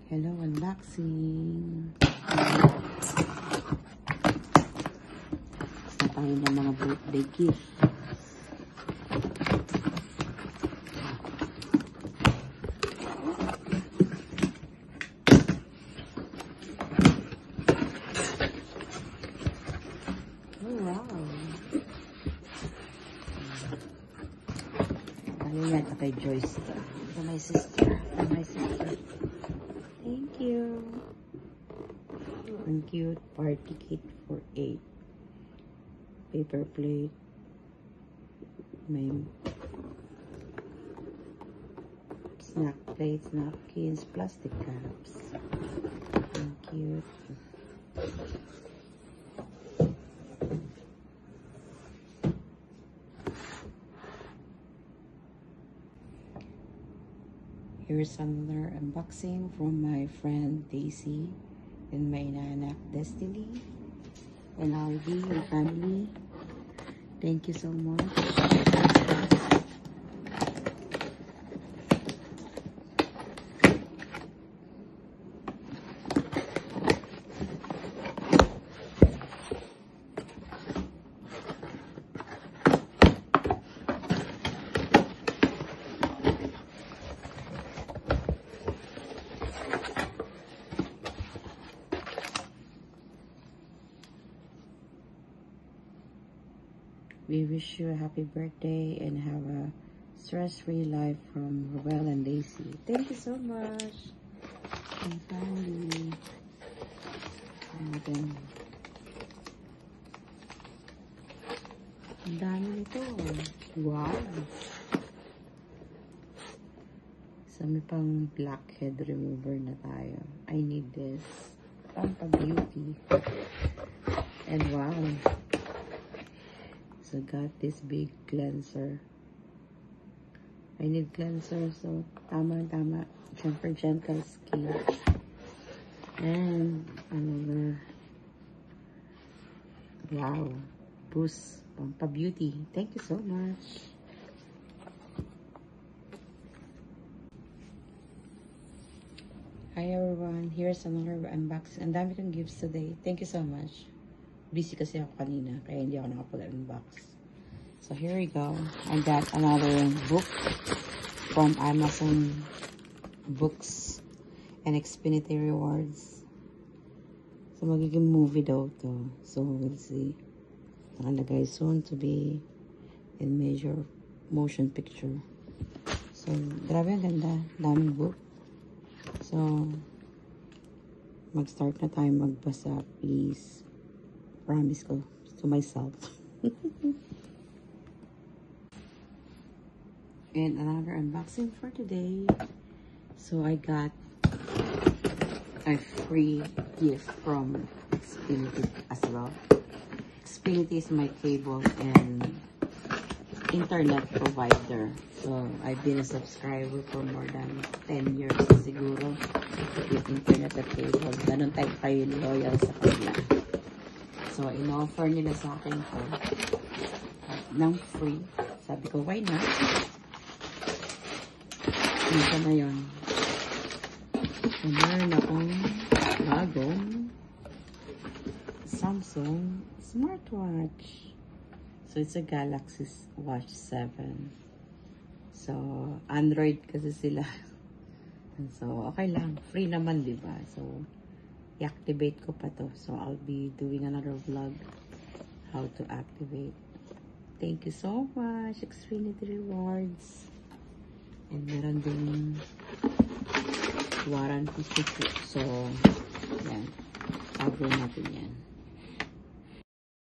Hello, unboxing. Sa tayo ng mga birthday gift. Oh, wow. Ano yan? Kay Joyce. For my sister. For my sister. Thank you. Ang cute party kit for 8. Paper plate. May snack plates, napkins, plastic cups. Ang cute. Here's another unboxing from my friend Daisy and my inanak Destiny and Aldi and family. Thank you so much. We wish you a happy birthday and have a stress-free life from Roel and Daisy. Thank you so much. And family. And again. Ang dami nito. Wow. So may pang blackhead remover na tayo. I need this. Pampa-beauty. And wow. So got this big cleanser. I need cleanser, so tama. For gentle skin. And another. Wow. Boost. Pampa Beauty. Thank you so much. Hi everyone. Here's another unboxing. Ang dami kong gifts today. Thank you so much. Busy kasi ako kanina, kaya hindi ako nakapag-unbox. So here we go. I got another book from Amazon Books and Xfinity Rewards. So magiging movie daw to. So we'll see. Nakalagay soon to be in major motion picture. So grabe ang ganda. Daming book. So mag-start na tayo magbasa, please. Promise ko to myself. And another unboxing for today. So I got a free gift from Xfinity as well. Xfinity is my cable and internet provider. So I've been a subscriber for more than 10 years siguro with internet at cable. Ganun tayo kayo loyal sa kanila. So, in-offer nila sa akin ko ng free. Sabi ko, why not? Ito na yun. So, meron akong bagong Samsung smartwatch. So, it's a Galaxy Watch 7. So, Android kasi sila. So, okay lang. Free naman, diba? So, i-activate ko pa to. So, I'll be doing another vlog how to activate. Thank you so much, Xfinity Rewards. And meron din warranty. So, yan. I'll natin yan.